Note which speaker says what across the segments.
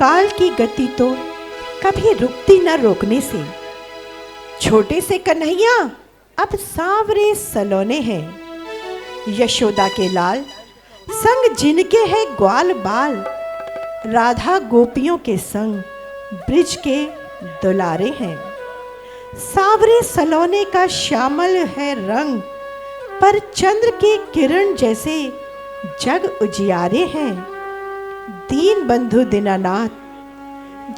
Speaker 1: काल की गति तो कभी रुकती न रोकने से। छोटे से कन्हैया अब सांवरे सलोने हैं, यशोदा के लाल संग जिनके है ग्वाल बाल। राधा गोपियों के संग ब्रिज के दुलारे हैं। सांवरे सलोने का श्यामल है रंग, पर चंद्र की किरण जैसे जग उजियारे हैं। दीन बंधु दीनानाथ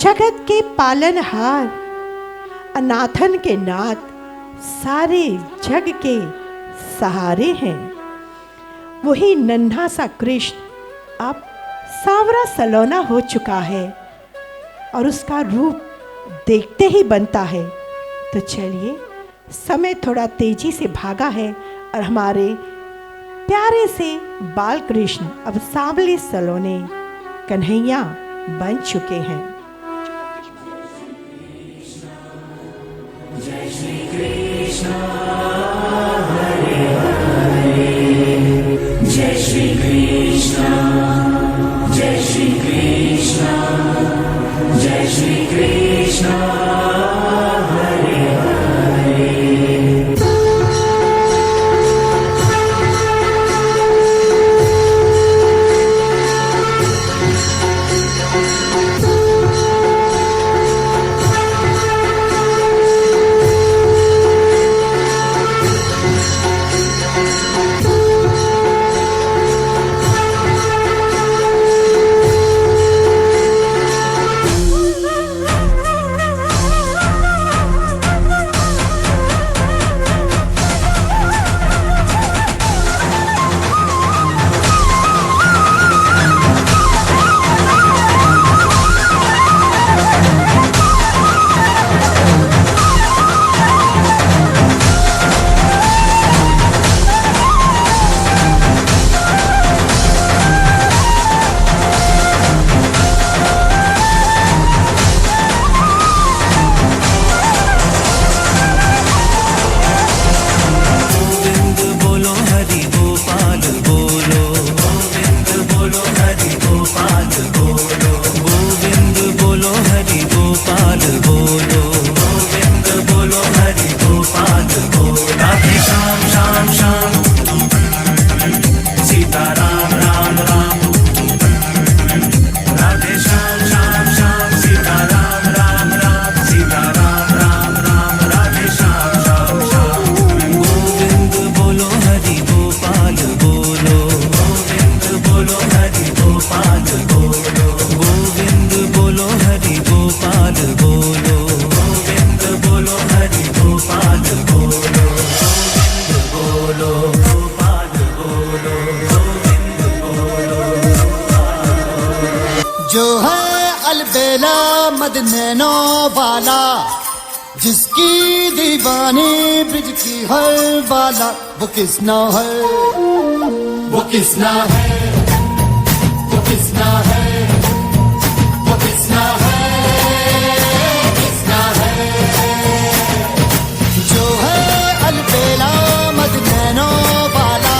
Speaker 1: जगत के पालनहार, अनाथन के नाथ सारे जग के सहारे हैं। वही नन्हा सा कृष्ण अब सांवरा सलोना हो चुका है और उसका रूप देखते ही बनता है। तो चलिए, समय थोड़ा तेजी से भागा है और हमारे प्यारे से बाल कृष्ण अब सांवले सलोने कन्हैया बन चुके हैं।
Speaker 2: जय श्री कृष्ण हरे हरे, जय श्री कृष्ण, जय श्री कृष्ण, जय श्री कृष्ण हरे हरे।
Speaker 3: जो है अलबेला मद नैनों वाला, जिसकी दीवानी ब्रिज की हर बाला, वो किसना है, वो किसना है, वो किसना है, वो किसना है, किसना है। जो है अलबेला मद नैनों वाला,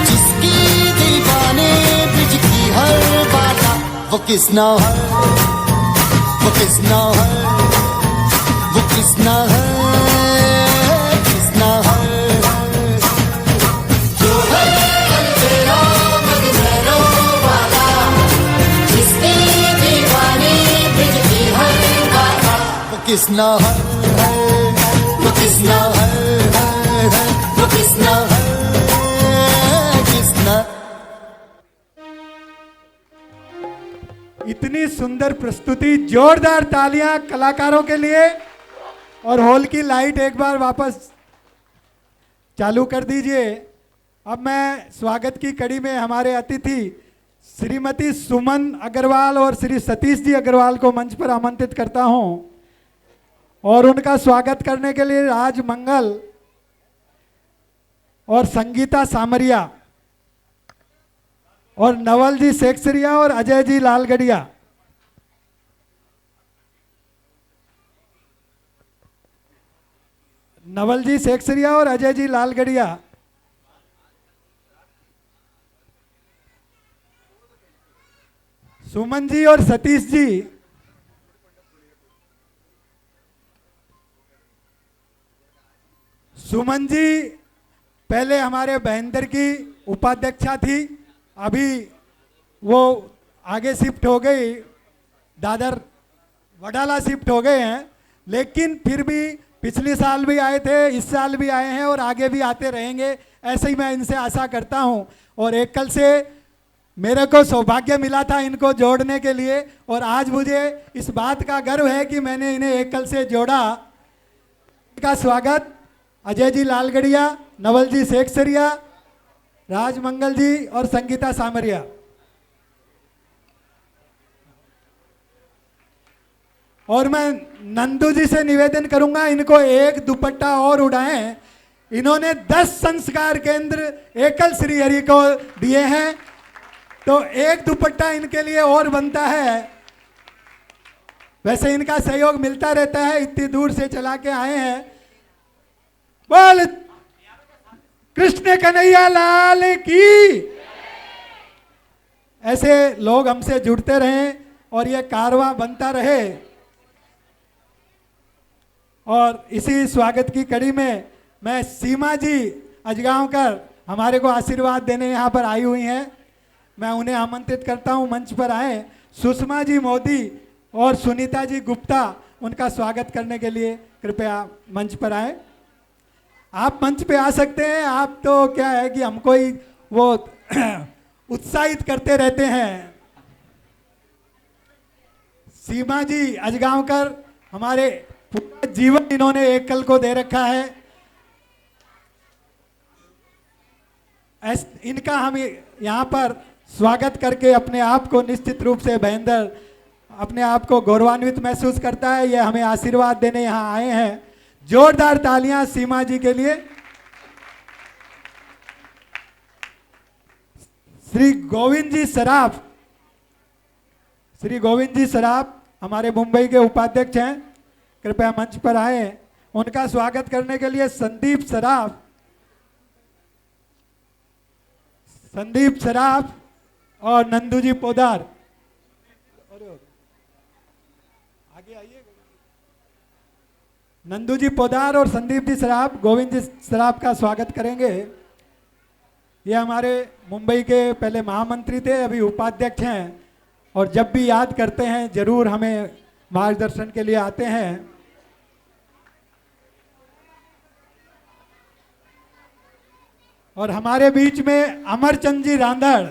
Speaker 3: जिसकी दीवानी ब्रिज की हर बाला, वो किसना है, वो किसना है, वो किसना है, किसना है। जो है अलबेला मद नैनों वाला, जिसकी दीवानी ब्रिज की हर बाला, वो किसना है, वो किसना है, वो किसना है, किसना।
Speaker 4: इतनी सुंदर प्रस्तुति, जोरदार तालियां कलाकारों के लिए। और हॉल की लाइट एक बार वापस चालू कर दीजिए। अब मैं स्वागत की कड़ी में हमारे अतिथि श्रीमती सुमन अग्रवाल और श्री सतीश जी अग्रवाल को मंच पर आमंत्रित करता हूं और उनका स्वागत करने के लिए राज मंगल और संगीता सामरिया और नवल जी सेक्सरिया और अजय जी लालगढ़िया। नवल जी सेक्सरिया और अजय जी लालगढ़िया। सुमन जी और सतीश जी सुमन जी पहले हमारे महेंद्र की उपाध्यक्षा थी, अभी वो आगे शिफ्ट हो गई, दादर वडाला शिफ्ट हो गए हैं, लेकिन फिर भी पिछले साल भी आए थे, इस साल भी आए हैं और आगे भी आते रहेंगे, ऐसे ही मैं इनसे आशा करता हूं। और एकल से मेरे को सौभाग्य मिला था इनको जोड़ने के लिए, और आज मुझे इस बात का गर्व है कि मैंने इन्हें एकल से जोड़ा। इनका स्वागत अजय जी लालगढ़िया, नवल जी शेखसरिया, राजमंगल जी और संगीता सामरिया। और मैं नंदू जी से निवेदन करूंगा इनको एक दुपट्टा और उड़ाएं। इन्होंने 10 संस्कार केंद्र एकल श्री हरि को दिए हैं, तो एक दुपट्टा इनके लिए और बनता है। वैसे इनका सहयोग मिलता रहता है, इतनी दूर से चला के आए हैं। बोल कृष्ण कन्हैया लाल की। ऐसे लोग हमसे जुड़ते रहें और ये कारवां बनता रहे। और इसी स्वागत की कड़ी में मैं सीमा जी अजगांवकर हमारे को आशीर्वाद देने यहाँ पर आई हुई हैं, मैं उन्हें आमंत्रित करता हूँ मंच पर आए। सुषमा जी मोदी और सुनीता जी गुप्ता उनका स्वागत करने के लिए कृपया मंच पर आए। आप मंच पे आ सकते हैं, आप तो क्या है कि हमको ही वो उत्साहित करते रहते हैं। सीमा जी अजगांवकर हमारे पूरा जीवन इन्होंने एकल को दे रखा है। इनका हम यहाँ पर स्वागत करके अपने आप को निश्चित रूप से महेंद्र अपने आप को गौरवान्वित महसूस करता है। ये हमें आशीर्वाद देने यहाँ आए हैं। जोरदार तालियां सीमा जी के लिए। श्री गोविंद जी सराफ, श्री गोविंद जी सराफ हमारे मुंबई के उपाध्यक्ष हैं, कृपया मंच पर आए। उनका स्वागत करने के लिए संदीप सराफ और नंदू जी पोदार आगे आइए। नंदू जी पोदार और संदीप जी सराफ गोविंद जी सराफ का स्वागत करेंगे। ये हमारे मुंबई के पहले महामंत्री थे, अभी उपाध्यक्ष हैं, और जब भी याद करते हैं जरूर हमें मार्गदर्शन के लिए आते हैं। और हमारे बीच में अमरचंद जी रांदड़,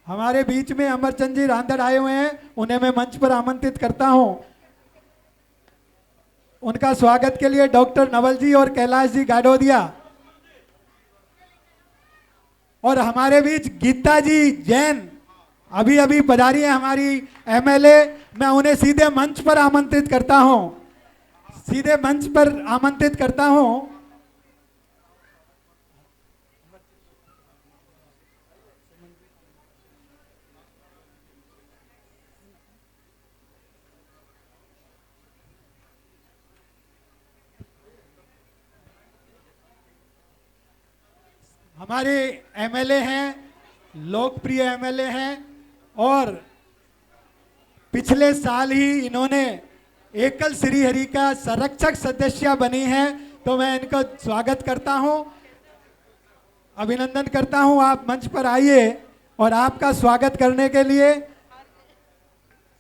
Speaker 4: हमारे बीच में अमरचंद जी रांदड़ आए हुए हैं, उन्हें मैं मंच पर आमंत्रित करता हूं। उनका स्वागत के लिए डॉक्टर नवल जी और कैलाश जी गाडोदिया। और हमारे बीच गीता जी जैन अभी अभी पधारी है, हमारी एमएलए। मैं उन्हें सीधे मंच पर आमंत्रित करता हूं, सीधे मंच पर आमंत्रित करता हूं। हमारे एमएलए हैं, लोकप्रिय एमएलए हैं, और पिछले साल ही इन्होंने एकल श्री हरि का संरक्षक सदस्य बनी हैं, तो मैं इनका स्वागत करता हूं, अभिनंदन करता हूं। आप मंच पर आइए। और आपका स्वागत करने के लिए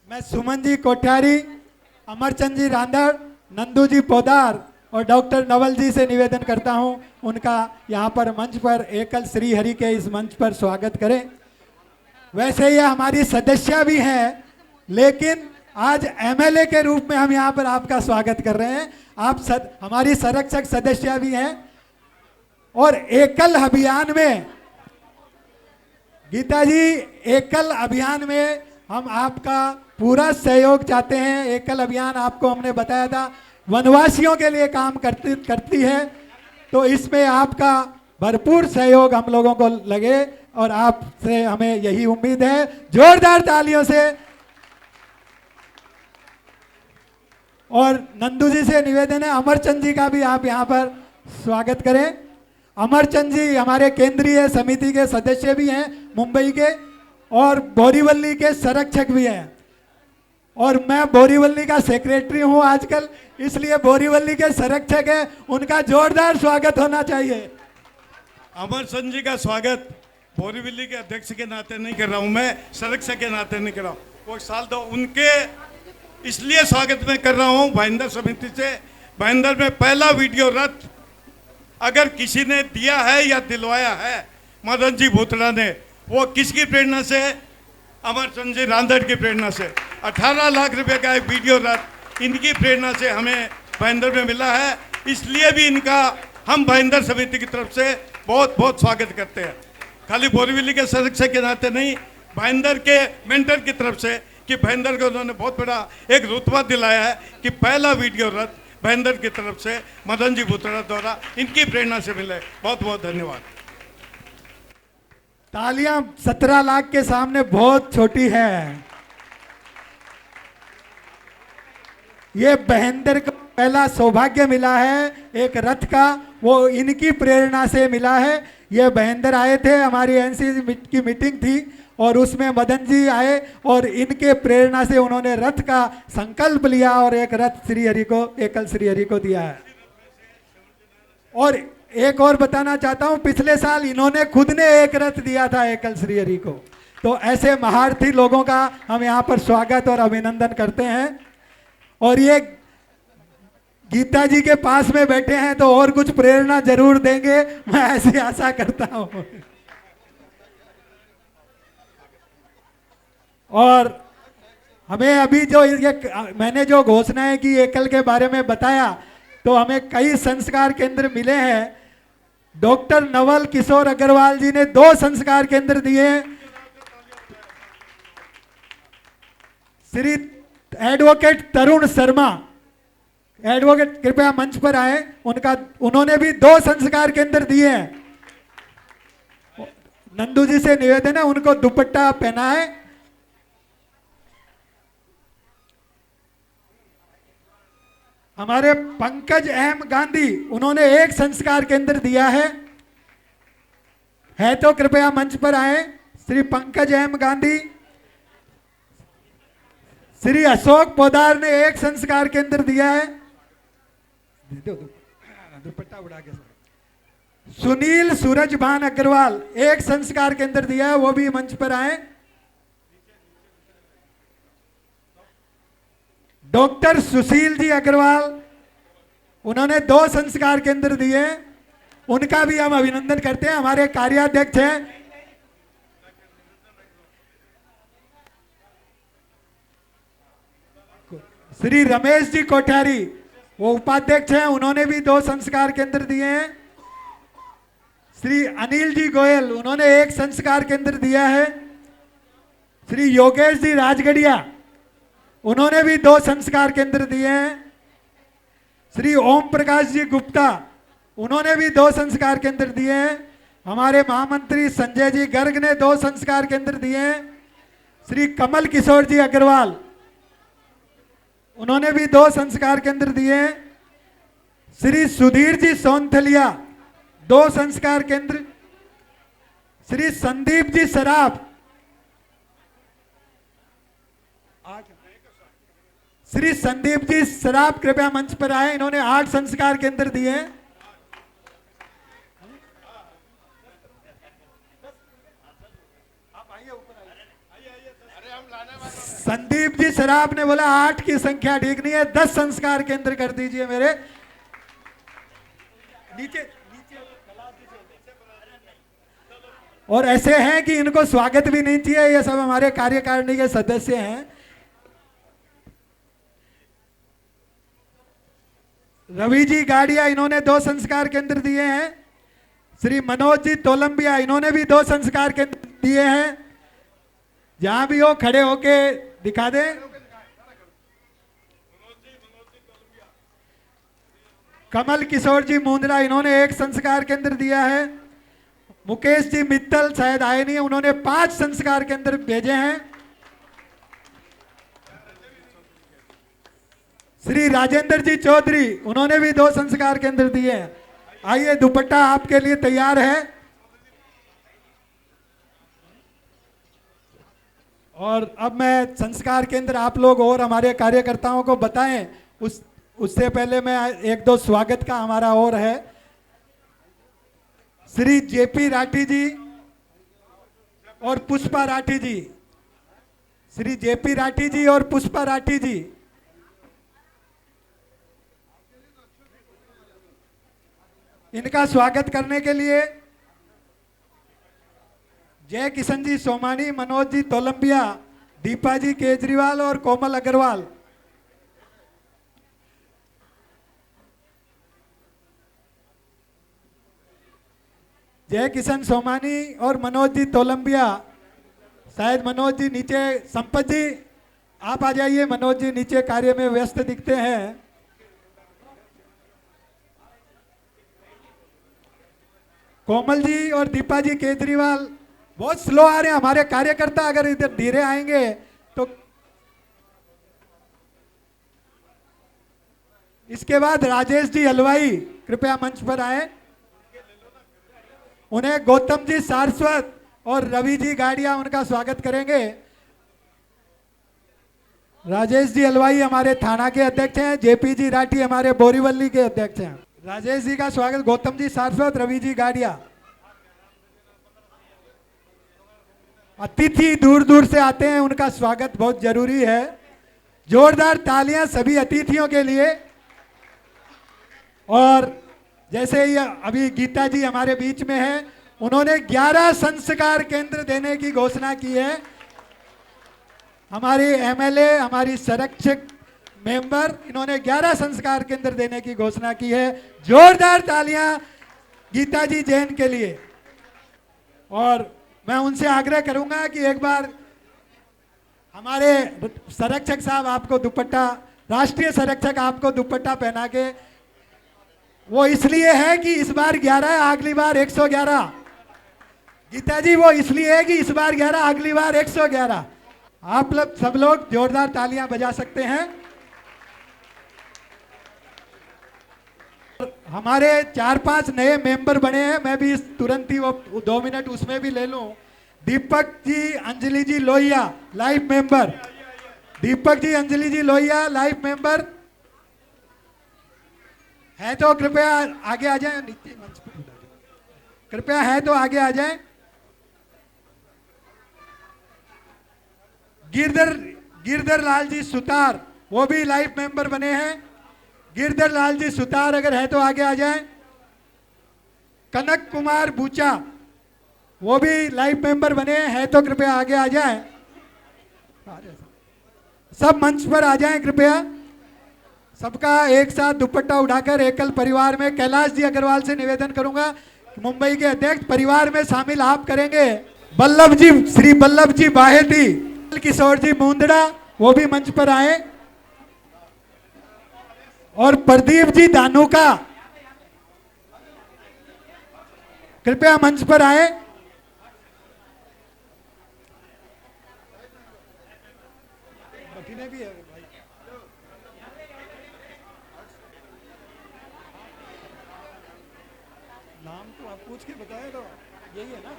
Speaker 4: मैं सुमन जी कोठारी, अमरचंद जी रांदड़, नंदू जी पोदार और डॉक्टर नवल जी से निवेदन करता हूं, उनका यहाँ पर मंच पर एकल श्री हरि के इस मंच पर स्वागत करें। वैसे ये हमारी सदस्य भी हैं, लेकिन आज एमएलए के रूप में हम यहाँ पर आपका स्वागत कर रहे हैं। आप हमारी संरक्षक सदस्य भी हैं। और एकल अभियान में गीता जी, एकल अभियान में हम आपका पूरा सहयोग चाहते हैं। एकल अभियान आपको हमने बताया था वनवासियों के लिए काम करती है, तो इसमें आपका भरपूर सहयोग हम लोगों को लगे, और आपसे हमें यही उम्मीद है। जोरदार तालियों से। और नंदू जी से निवेदन है, अमरचंद जी का भी आप यहाँ पर स्वागत करें। अमरचंद जी हमारे केंद्रीय समिति के सदस्य भी हैं मुंबई के, और बोरीवली के संरक्षक भी हैं, और मैं बोरीवली का सेक्रेटरी हूं आजकल, इसलिए बोरीवली के संरक्षक हैं, उनका जोरदार स्वागत होना चाहिए।
Speaker 5: अमर चंद जी का स्वागत बोरीवली के अध्यक्ष के नाते नहीं कर रहा हूं, मैं संरक्षक के नाते नहीं कर रहा हूं। वो साल दो उनके इसलिए स्वागत में कर रहा हूं भाईंदर समिति से। भाईंदर में पहला वीडियो रथ अगर किसी ने दिया है या दिलवाया है मदन जी भूतड़ा ने, वो किसकी प्रेरणा से? अमर चंद जी रांदड़ की प्रेरणा से। 18 लाख रुपए का एक वीडियो रथ इनकी प्रेरणा से हमें भाईंदर में मिला है, इसलिए भी इनका हम भाईंदर समिति की तरफ से बहुत बहुत स्वागत करते हैं। खाली बोरीवली के संरक्षक के नाते नहीं, भाईंदर के मेंटर की तरफ से, कि भाईंदर को उन्होंने बहुत बड़ा एक रुतबा दिलाया है कि पहला वीडियो रथ भाईंदर की तरफ से मदन जी भूतड़ा द्वारा इनकी प्रेरणा से मिले। बहुत बहुत धन्यवाद।
Speaker 4: तालियां 17 लाख के सामने बहुत छोटी है। ये भाईंदर को पहला सौभाग्य मिला है एक रथ का, वो इनकी प्रेरणा से मिला है। ये भाईंदर आए थे, हमारी एनसीसी की मीटिंग थी और उसमें मदन जी आए और इनके प्रेरणा से उन्होंने रथ का संकल्प लिया और एक रथ श्री हरि को, एकल श्री हरि को दिया है। और एक और बताना चाहता हूं, पिछले साल इन्होंने खुद ने एक रथ दिया था एकल श्री हरि को। तो ऐसे महारथी लोगों का हम यहाँ पर स्वागत और अभिनंदन करते हैं। और ये गीता जी के पास में बैठे हैं तो और कुछ प्रेरणा जरूर देंगे, मैं ऐसी आशा करता हूं। और हमें अभी जो ये मैंने जो घोषणाएं की एकल के बारे में बताया, तो हमें कई संस्कार केंद्र मिले हैं। डॉक्टर नवल किशोर अग्रवाल जी ने 2 संस्कार केंद्र दिए। श्री एडवोकेट तरुण शर्मा, एडवोकेट कृपया मंच पर आए, उन्होंने भी 2 संस्कार केंद्र दिए हैं। नंदू जी से निवेदन है उनको दुपट्टा पहनाए। हमारे पंकज एम गांधी, उन्होंने 1 संस्कार केंद्र दिया है तो कृपया मंच पर आए। श्री पंकज एम गांधी। श्री अशोक पोदार ने 1 संस्कार केंद्र दिया है। दुपट्टा उड़ा के। सुनील सूरजभान अग्रवाल 1 संस्कार केंद्र दिया है, वो भी मंच पर आए। डॉक्टर सुशील जी अग्रवाल, उन्होंने 2 संस्कार केंद्र दिए, उनका भी हम अभिनंदन करते हैं। हमारे कार्याध्यक्ष हैं श्री रमेश जी कोठारी, वो उपाध्यक्ष हैं, उन्होंने भी 2 संस्कार केंद्र दिए हैं। श्री अनिल जी गोयल, उन्होंने 1 संस्कार केंद्र दिया है। श्री योगेश जी राजगढ़िया, उन्होंने भी 2 संस्कार केंद्र दिए हैं। श्री ओम प्रकाश जी गुप्ता, उन्होंने भी 2 संस्कार केंद्र दिए हैं। हमारे महामंत्री संजय जी गर्ग ने 2 संस्कार केंद्र दिए हैं। श्री कमल किशोर जी अग्रवाल, उन्होंने भी 2 संस्कार केंद्र दिए हैं। श्री सुधीर जी सोनथलिया 2 संस्कार केंद्र। श्री संदीप जी सराफ, श्री संदीप जी सराफ कृपया मंच पर आए, इन्होंने 8 संस्कार केंद्र दिए हैं। संदीप जी सराफ ने बोला 8 की संख्या ठीक नहीं है, 10 संस्कार केंद्र कर दीजिए मेरे नीचे। और ऐसे हैं कि इनको स्वागत भी नहीं चाहिए, ये सब हमारे कार्यकारिणी के सदस्य हैं। रवि जी गाड़िया, इन्होंने 2 संस्कार केंद्र दिए हैं। श्री मनोज जी तोलंबिया, इन्होंने भी 2 संस्कार केंद्र दिए हैं। जहां भी हो खड़े होके दिखा दें। कमल किशोर जी मुंद्रा, इन्होंने 1 संस्कार केंद्र दिया है। मुकेश जी मित्तल शायद आए नहीं है, उन्होंने 5 संस्कार केंद्र भेजे हैं। श्री राजेंद्र जी चौधरी, उन्होंने भी 2 संस्कार केंद्र दिए हैं। आइए, दुपट्टा आपके लिए तैयार है। और अब मैं संस्कार केंद्र आप लोग और हमारे कार्यकर्ताओं को बताएं, उससे पहले मैं एक दो स्वागत का हमारा और है। श्री जेपी राठी जी और पुष्पा राठी जी, श्री जेपी राठी जी और पुष्पा राठी जी, इनका स्वागत करने के लिए जय किशन जी सोमानी, मनोज जी तोलंबिया, दीपा जी केजरीवाल और कोमल अग्रवाल। जय किशन सोमानी और मनोज जी तोलंबिया, शायद मनोज जी नीचे, संपत जी आप आ जाइए, मनोज जी नीचे कार्य में व्यस्त दिखते हैं। कोमल जी और दीपा जी केजरीवाल बहुत स्लो आ रहे हैं हमारे कार्यकर्ता, अगर इधर धीरे आएंगे तो। इसके बाद राजेश जी हलवाई कृपया मंच पर आए। उन्हें गौतम जी सारस्वत और रवि जी गाड़िया उनका स्वागत करेंगे। राजेश जी हलवाई हमारे थाना के अध्यक्ष हैं, जेपी जी राठी हमारे बोरीवली के अध्यक्ष हैं। राजेश जी का स्वागत, गौतम जी सारस्वत, रवि जी गाड़िया। अतिथि दूर दूर से आते हैं, उनका स्वागत बहुत जरूरी है। जोरदार तालियां सभी अतिथियों के लिए। और जैसे ही अभी गीता जी हमारे बीच में है, उन्होंने 11 संस्कार केंद्र देने की घोषणा की है। हमारी एमएलए, हमारी संरक्षक मेंबर, इन्होंने 11 संस्कार केंद्र देने की घोषणा की है। जोरदार तालियां गीता जी जैन के लिए। और मैं उनसे आग्रह करूंगा कि एक बार हमारे संरक्षक साहब आपको दुपट्टा, राष्ट्रीय संरक्षक आपको दुपट्टा पहना के, वो इसलिए है कि इस बार 11 है, अगली बार 111। गीता जी वो इसलिए है कि इस बार 11, अगली बार 111। आप लोग सब लोग जोरदार तालियां बजा सकते हैं। हमारे 4-5 नए मेंबर बने हैं, मैं भी तुरंत ही वो 2 मिनट उसमें भी ले लूं। दीपक जी, अंजलि जी लोहिया लाइव मेंबर, दीपक जी, अंजलि जी लोहिया लाइव मेंबर है तो कृपया आगे आ जाएं। नीचे मंच पर कृपया है तो आगे आ जाएं। गिरधर लाल जी सुतार, वो भी लाइव मेंबर बने हैं। गिरधर लाल जी सुतार अगर है तो आगे आ जाएं। कनक कुमार बूचा, वो भी लाइव मेंबर बने हैं तो कृपया आगे आ जाएं। सब मंच पर आ जाएं कृपया। सबका एक साथ दुपट्टा उठाकर एकल परिवार में, कैलाश जी अग्रवाल से निवेदन करूंगा, मुंबई के अध्यक्ष, परिवार में शामिल आप करेंगे। बल्लभ जी, श्री बल्लभ जी बाहेती, किशोर जी मुंदड़ा, वो भी मंच पर आए। और प्रदीप जी दानुका कृपया मंच पर आए। भी है भाई। नाम तो आप पूछ के बताए तो यही है ना।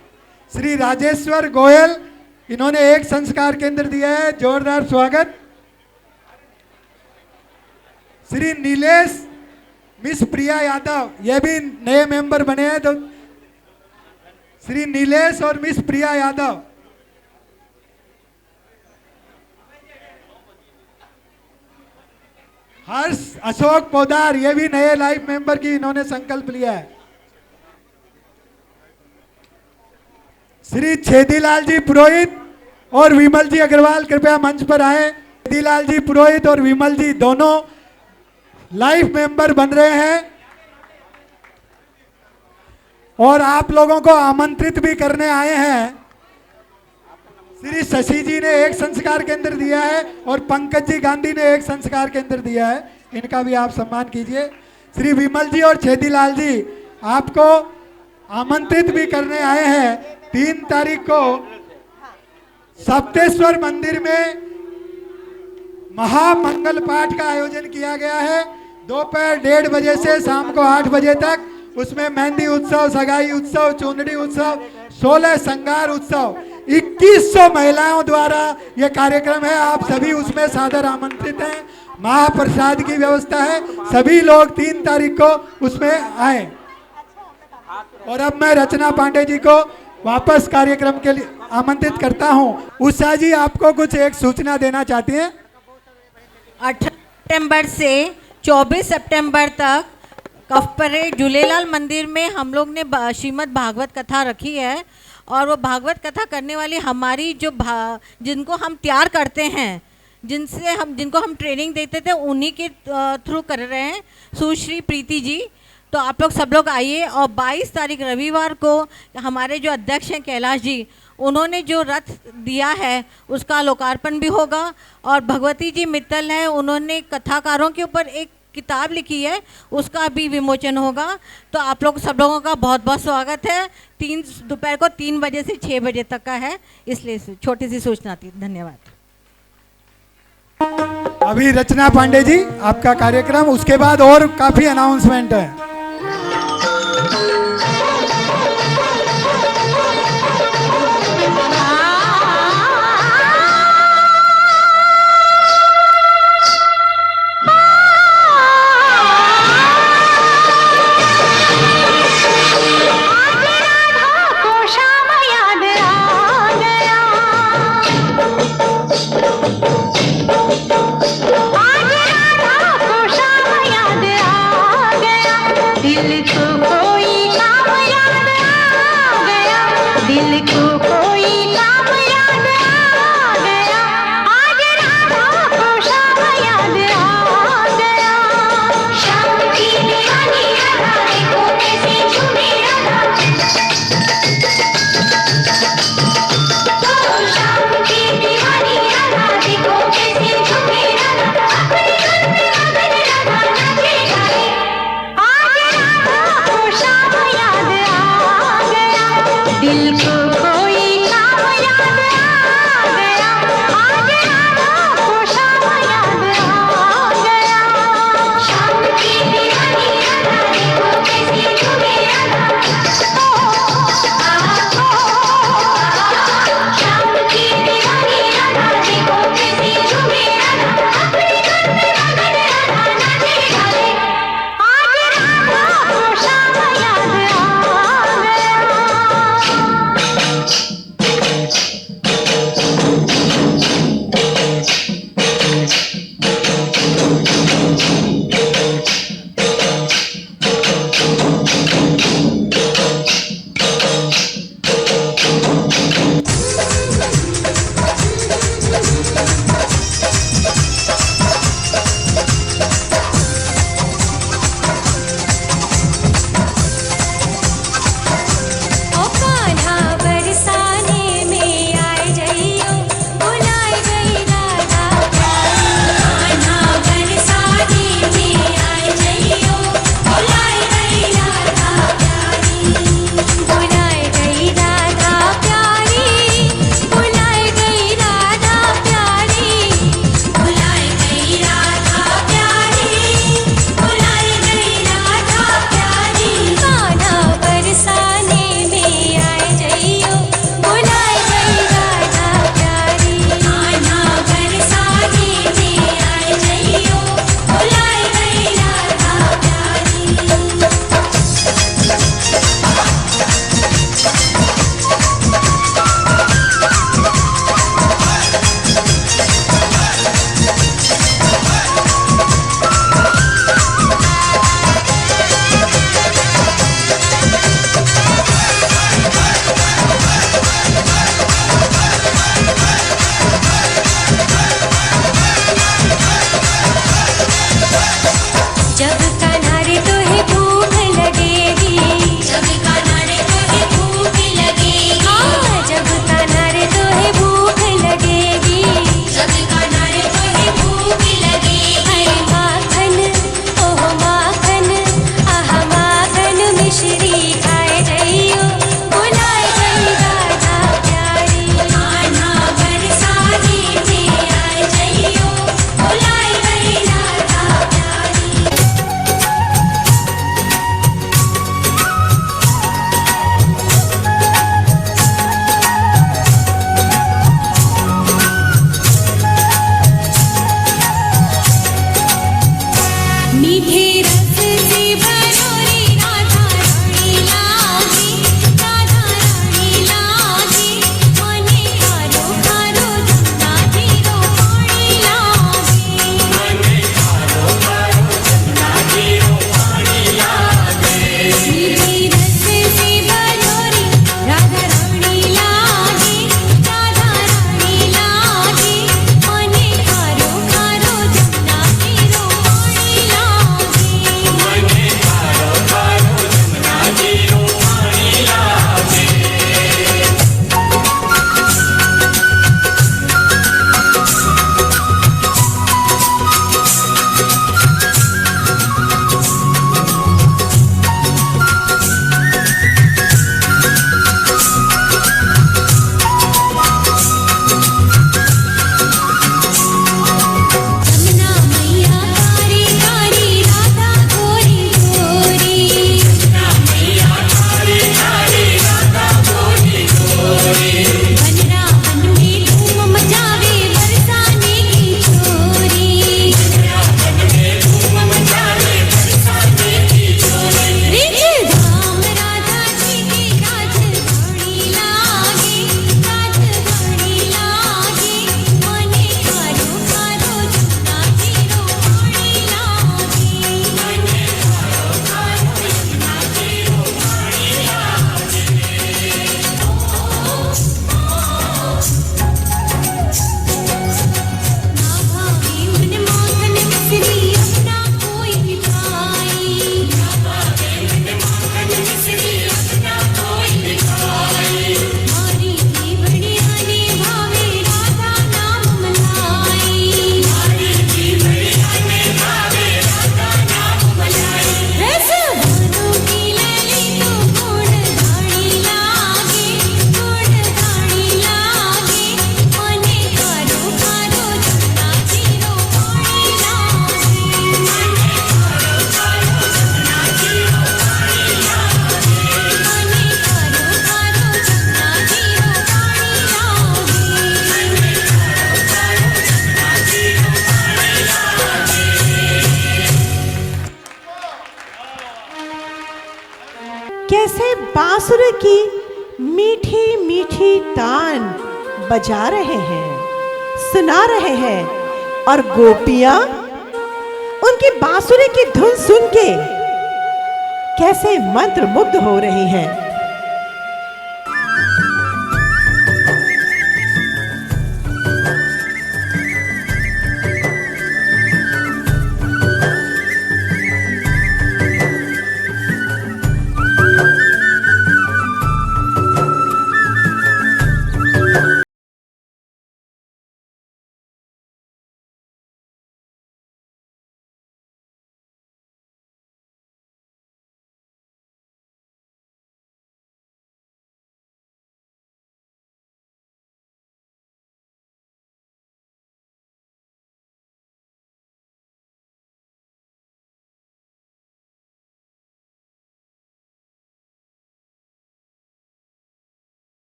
Speaker 4: श्री राजेश्वर गोयल, इन्होंने एक संस्कार केंद्र दिया है, जोरदार स्वागत। श्री नीलेश, मिस प्रिया यादव, ये भी नए मेंबर बने हैं, तो श्री नीलेश और मिस प्रिया यादव। हर्ष अशोक पोदार, ये भी नए लाइव मेंबर की इन्होंने संकल्प लिया है। श्री छेदीलाल जी पुरोहित और विमल जी अग्रवाल कृपया मंच पर आए। छेदीलाल जी पुरोहित और विमल जी दोनों लाइव मेंबर बन रहे हैं और आप लोगों को आमंत्रित भी करने आए हैं। श्री शशि जी ने एक संस्कार केंद्र दिया है और पंकज जी गांधी ने एक संस्कार केंद्र दिया है, इनका भी आप सम्मान कीजिए। श्री विमल जी और छेदीलाल जी आपको आमंत्रित भी करने आए हैं। 3 तारीख को सप्तेश्वर मंदिर में महामंगल पाठ का आयोजन किया गया है, दोपहर 1:30 बजे से शाम को 8 बजे तक। उसमें मेहंदी उत्सव, सगाई उत्सव, चुंदड़ी उत्सव, 16 श्रृंगार उत्सव, 2100 महिलाओं द्वारा यह कार्यक्रम है। आप सभी उसमें सादर आमंत्रित हैं। महाप्रसाद की व्यवस्था है, सभी लोग 3 तारीख को उसमें आए। और अब मैं रचना पांडे जी को वापस कार्यक्रम के लिए आमंत्रित करता हूं। उषा जी आपको कुछ एक सूचना देना चाहती हैं।
Speaker 6: 18 सितंबर से 24 सितंबर तक कफपरे झूलेलाल मंदिर में हम लोग ने श्रीमद् भागवत कथा रखी है। और वो भागवत कथा करने वाली हमारी जो जिनको हम तैयार करते हैं, जिनको हम ट्रेनिंग देते थे, उन्हीं के थ्रू कर रहे हैं, सुश्री प्रीति जी। तो आप लोग सब लोग आइए। और 22 तारीख रविवार को हमारे जो अध्यक्ष हैं कैलाश जी, उन्होंने जो रथ दिया है उसका लोकार्पण भी होगा। और भगवती जी मित्तल है, उन्होंने कथाकारों के ऊपर एक किताब लिखी है, उसका भी विमोचन होगा। तो आप लोग सब लोगों का बहुत बहुत स्वागत है। दोपहर को 3 बजे से 6 बजे तक का है, इसलिए छोटी सी सूचना थी। धन्यवाद।
Speaker 4: अभी रचना पांडे जी आपका कार्यक्रम, उसके बाद और काफी अनाउंसमेंट है।
Speaker 1: बांसुरी की मीठी मीठी तान बजा रहे हैं, सुना रहे हैं, और गोपियां उनकी बांसुरी की धुन सुन के कैसे मंत्रमुग्ध हो रही हैं।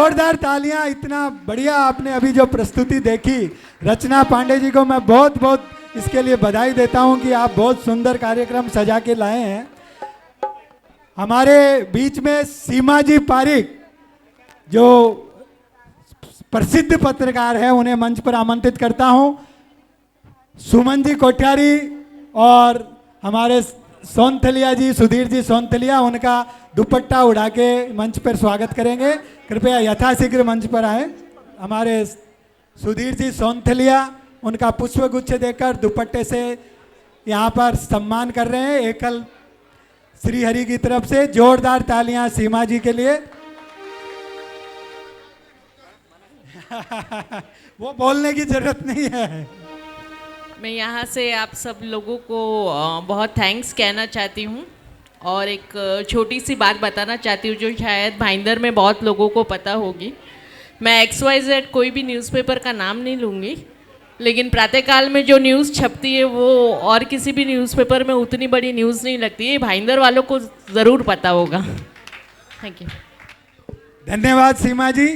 Speaker 4: जोरदार तालियां। इतना बढ़िया आपने अभी जो प्रस्तुति देखी, रचना पांडे जी को मैं बहुत बहुत इसके लिए बधाई देता हूं कि आप बहुत सुंदर कार्यक्रम सजा के लाए हैं। हमारे बीच में सीमा जी पारिक जो प्रसिद्ध पत्रकार है, उन्हें मंच पर आमंत्रित करता हूं। सुमन जी कोठियारी और हमारे सोनथलिया जी, सुधीर जी सोनथलिया, उनका दुपट्टा उड़ा के मंच पर स्वागत करेंगे। कृपया यथाशीघ्र मंच पर आए। हमारे सुधीर जी सोनथलिया उनका पुष्पगुच्छ देकर दुपट्टे से यहाँ पर सम्मान कर रहे हैं एकल श्रीहरि की तरफ से। जोरदार तालियां सीमा जी के लिए। वो बोलने की जरूरत नहीं है।
Speaker 7: मैं यहाँ से आप सब लोगों को बहुत थैंक्स कहना चाहती हूँ और एक छोटी सी बात बताना चाहती हूँ जो शायद भाईंदर में बहुत लोगों को पता होगी। मैं XYZ कोई भी न्यूज़पेपर का नाम नहीं लूँगी, लेकिन प्रातःकाल में जो न्यूज़ छपती है वो और किसी भी न्यूज़पेपर में उतनी बड़ी न्यूज़ नहीं लगती है। भाईंदर वालों को ज़रूर पता होगा। Thank you.
Speaker 4: धन्यवाद सीमा जी,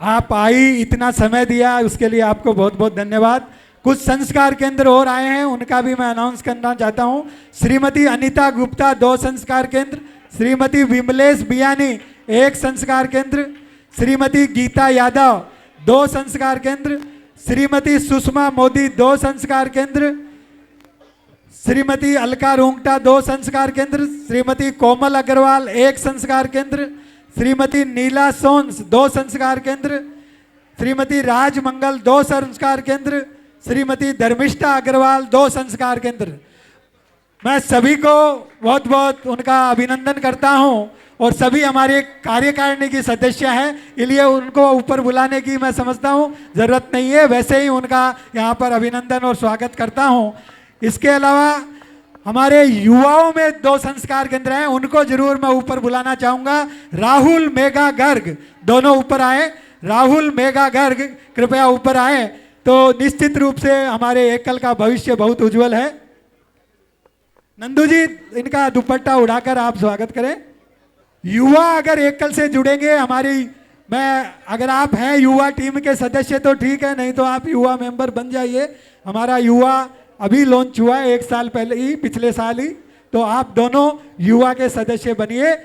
Speaker 4: आप आई, इतना समय दिया, उसके लिए आपको बहुत बहुत धन्यवाद। कुछ संस्कार केंद्र और आए हैं, उनका भी मैं अनाउंस करना चाहता हूं। श्रीमती अनीता गुप्ता 2 संस्कार केंद्र, श्रीमती विमलेश बियानी 1 संस्कार केंद्र, श्रीमती गीता यादव 2 संस्कार केंद्र, श्रीमती सुषमा मोदी 2 संस्कार केंद्र, श्रीमती अलका रोंगटा 2 संस्कार केंद्र, श्रीमती कोमल अग्रवाल 1 संस्कार केंद्र, श्रीमती नीला सोन्स 2 संस्कार केंद्र, श्रीमती राजमंगल 2 संस्कार केंद्र, श्रीमती धर्मिष्ठा अग्रवाल 2 संस्कार केंद्र। मैं सभी को बहुत बहुत उनका अभिनंदन करता हूं और सभी हमारे कार्यकारिणी की सदस्य हैं, इसलिए उनको ऊपर बुलाने की मैं समझता हूं जरूरत नहीं है। वैसे ही उनका यहां पर अभिनंदन और स्वागत करता हूं। इसके अलावा हमारे युवाओं में 2 संस्कार केंद्र हैं, उनको जरूर मैं ऊपर बुलाना चाहूंगा। राहुल मेघा गर्ग दोनों ऊपर आए। राहुल मेघा गर्ग कृपया ऊपर आए, तो निश्चित रूप से हमारे एकल का भविष्य बहुत उज्जवल है। नंदू जी, इनका दुपट्टा उड़ाकर आप स्वागत करें। युवा अगर एकल से जुड़ेंगे अगर आप हैं युवा टीम के सदस्य तो ठीक है, नहीं तो आप युवा मेंबर बन जाइए। हमारा युवा अभी लॉन्च हुआ है 1 साल पहले ही, पिछले साल ही, तो आप दोनों युवा के सदस्य बनिए।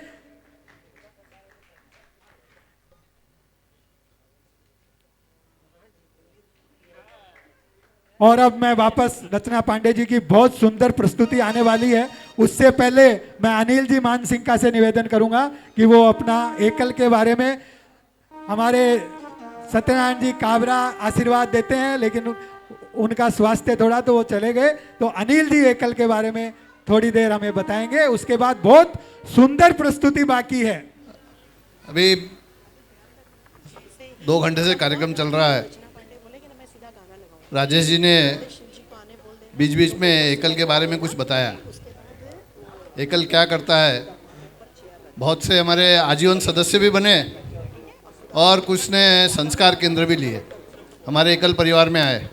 Speaker 4: और अब मैं वापस रचना पांडे जी की बहुत सुंदर प्रस्तुति आने वाली है, उससे पहले मैं अनिल जी मानसिंह से निवेदन करूंगा कि वो अपना एकल के बारे में हमारे सत्यनारायण जी काबरा आशीर्वाद देते हैं, लेकिन उनका स्वास्थ्य थोड़ा तो वो चले गए, तो अनिल जी एकल के बारे में थोड़ी देर हमें बताएंगे। उसके बाद बहुत सुंदर प्रस्तुति बाकी है।
Speaker 8: अभी 2 घंटे से कार्यक्रम चल रहा है। राजेश जी ने बीच बीच में एकल के बारे में कुछ बताया। एकल क्या करता है, बहुत से हमारे आजीवन सदस्य भी बने और कुछ ने संस्कार केंद्र भी लिए, हमारे एकल परिवार में आए।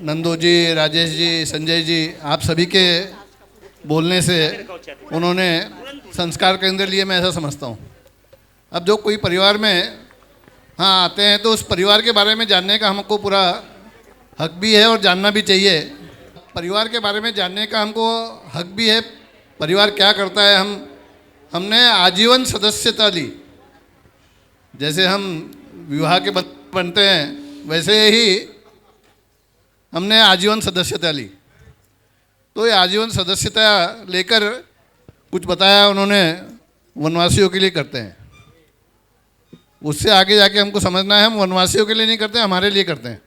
Speaker 8: नंदू जी, राजेश जी, संजय जी, आप सभी के बोलने से उन्होंने संस्कार केंद्र लिए, मैं ऐसा समझता हूँ। अब जो कोई परिवार में आते हैं तो उस परिवार के बारे में जानने का हमको पूरा हक भी है और जानना भी चाहिए। परिवार के बारे में जानने का हमको हक भी है। परिवार क्या करता है, हमने आजीवन सदस्यता ली। जैसे हम विवाह के बनते हैं वैसे ही हमने आजीवन सदस्यता ली। तो ये आजीवन सदस्यता लेकर कुछ बताया उन्होंने, वनवासियों के लिए करते हैं। उससे आगे जाके हमको समझना है, हम वनवासियों के लिए नहीं करते, हमारे लिए करते हैं।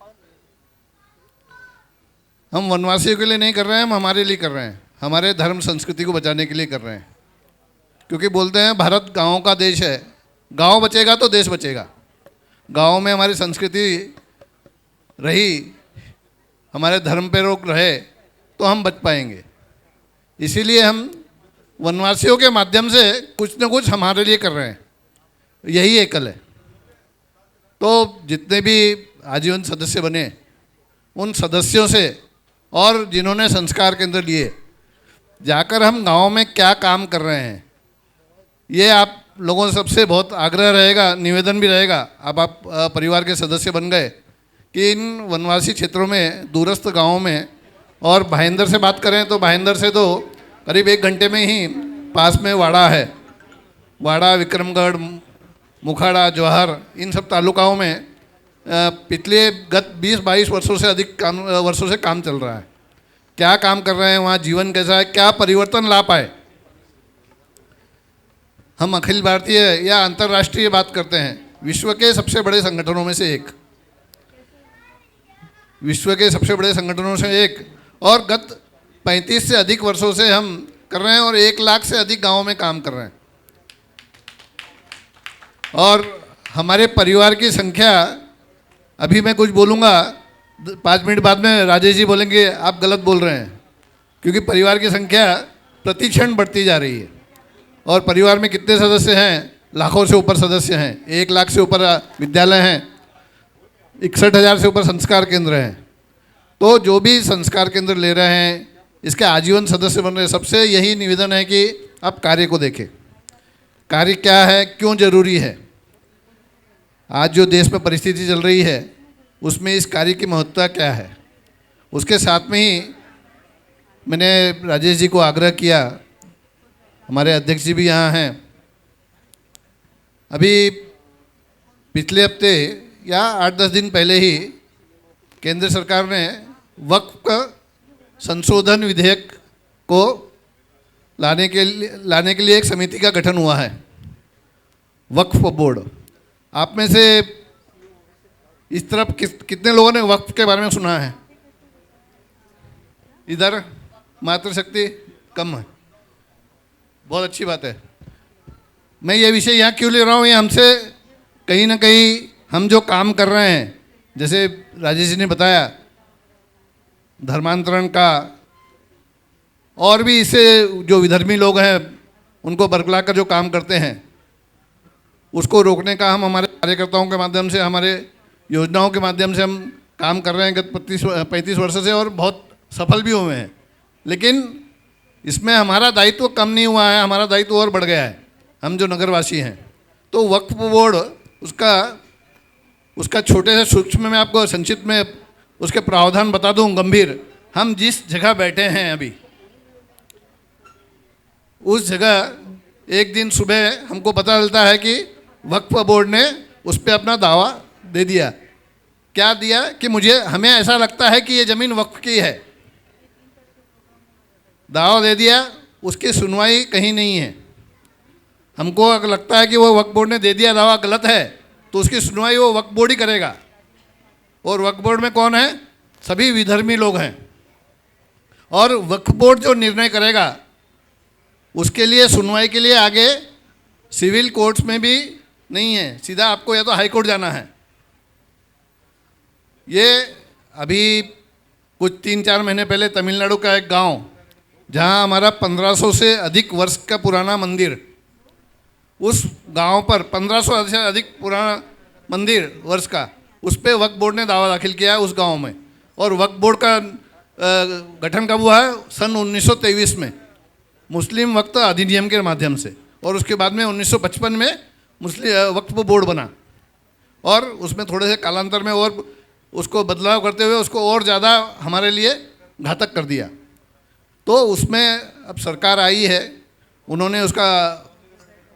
Speaker 8: हम वनवासियों के लिए नहीं कर रहे हैं, हम हमारे लिए कर रहे हैं, हमारे धर्म संस्कृति को बचाने के लिए कर रहे हैं। क्योंकि बोलते हैं भारत गाँव का देश है, गाँव बचेगा तो देश बचेगा। गाँव में हमारी संस्कृति रही, हमारे धर्म पे रोक रहे तो हम बच पाएंगे। इसीलिए हम वनवासियों के माध्यम से कुछ न कुछ हमारे लिए कर रहे हैं, यही एकल है। तो जितने भी आजीवन सदस्य बने उन सदस्यों से और जिन्होंने संस्कार केंद्र लिए, जाकर हम गाँव में क्या काम कर रहे हैं ये आप लोगों से सबसे बहुत आग्रह रहेगा, निवेदन भी रहेगा, आप परिवार के सदस्य बन गए कि इन वनवासी क्षेत्रों में, दूरस्थ गांवों में, और भाईंदर से बात करें तो भाईंदर से तो करीब 1 घंटे में ही पास में वाड़ा है। वाड़ा, विक्रमगढ़, मुखाड़ा, जवाहर, इन सब तालुकाओं में पिछले गत 20-22 वर्षों से काम चल रहा है। क्या काम कर रहे हैं वहाँ, जीवन कैसा है, क्या परिवर्तन ला पाए। हम अखिल भारतीय या अंतर्राष्ट्रीय बात करते हैं, विश्व के सबसे बड़े संगठनों में से एक, विश्व के सबसे बड़े संगठनों से एक, और गत 35 से अधिक वर्षों से हम कर रहे हैं और 1 लाख से अधिक गांवों में काम कर रहे हैं। और हमारे परिवार की संख्या, अभी मैं कुछ बोलूँगा, 5 मिनट बाद में राजेश जी बोलेंगे आप गलत बोल रहे हैं, क्योंकि परिवार की संख्या प्रतिक्षण बढ़ती जा रही है। और परिवार में कितने सदस्य हैं? लाखों से ऊपर सदस्य हैं। 1 लाख से ऊपर विद्यालय हैं, 61,000 से ऊपर संस्कार केंद्र हैं। तो जो भी संस्कार केंद्र ले रहे हैं, इसके आजीवन सदस्य बन रहे हैं, सबसे यही निवेदन है कि आप कार्य को देखें। कार्य क्या है, क्यों जरूरी है। आज जो देश में परिस्थिति चल रही है उसमें इस कार्य की महत्ता क्या है। उसके साथ में ही मैंने राजेश जी को आग्रह किया, हमारे अध्यक्ष जी भी यहाँ हैं, अभी पिछले हफ्ते या 8-10 दिन पहले ही केंद्र सरकार ने वक्फ संशोधन विधेयक को लाने के लिए एक समिति का गठन हुआ है, वक्फ बोर्ड। आप में से इस तरफ कितने लोगों ने वक्फ के बारे में सुना है? इधर मातृशक्ति कम है, बहुत अच्छी बात है। मैं ये विषय यहाँ क्यों ले रहा हूँ, ये हमसे कहीं ना कहीं हम जो काम कर रहे हैं, जैसे राजेश जी ने बताया धर्मांतरण का, और भी इससे जो विधर्मी लोग हैं उनको बरगला कर जो काम करते हैं, उसको रोकने का हम हमारे कार्यकर्ताओं के माध्यम से, हमारे योजनाओं के माध्यम से हम काम कर रहे हैं गत 35 वर्ष से, और बहुत सफल भी हुए हैं। लेकिन इसमें हमारा दायित्व कम नहीं हुआ है, हमारा दायित्व और बढ़ गया है, हम जो नगरवासी हैं। तो वक्फ बोर्ड उसका छोटे से सूक्ष्म में आपको संक्षिप्त में उसके प्रावधान बता दूं गंभीर। हम जिस जगह बैठे हैं अभी, उस जगह एक दिन सुबह हमको पता चलता है कि वक्फ बोर्ड ने उस पर अपना दावा दे दिया। क्या दिया कि हमें ऐसा लगता है कि ये ज़मीन वक्फ की है, दावा दे दिया। उसकी सुनवाई कहीं नहीं है। हमको अगर लगता है कि वो वक्फ बोर्ड ने दे दिया दावा गलत है, तो उसकी सुनवाई वो वक्फ बोर्ड ही करेगा। और वक्फ बोर्ड में कौन है? सभी विधर्मी लोग हैं। और वक्फ बोर्ड जो निर्णय करेगा उसके लिए सुनवाई के लिए आगे सिविल कोर्ट्स में भी नहीं है, सीधा आपको या तो हाई कोर्ट जाना है। ये अभी कुछ 3-4 महीने पहले तमिलनाडु का एक गांव, जहां हमारा 1500 से अधिक वर्ष का पुराना मंदिर, उस गांव पर 1500 से अधिक पुराना मंदिर वर्ष का, उस पर वक्फ बोर्ड ने दावा दाखिल किया है उस गांव में। और वक्फ बोर्ड का गठन कब हुआ है? सन 1923 में, मुस्लिम वक्फ अधिनियम के माध्यम से। और उसके बाद में 1955 में मुस्लिम वक्फ बोर्ड बना, और उसमें थोड़े से कालांतर में और उसको बदलाव करते हुए उसको और ज़्यादा हमारे लिए घातक कर दिया। तो उसमें अब सरकार आई है, उन्होंने उसका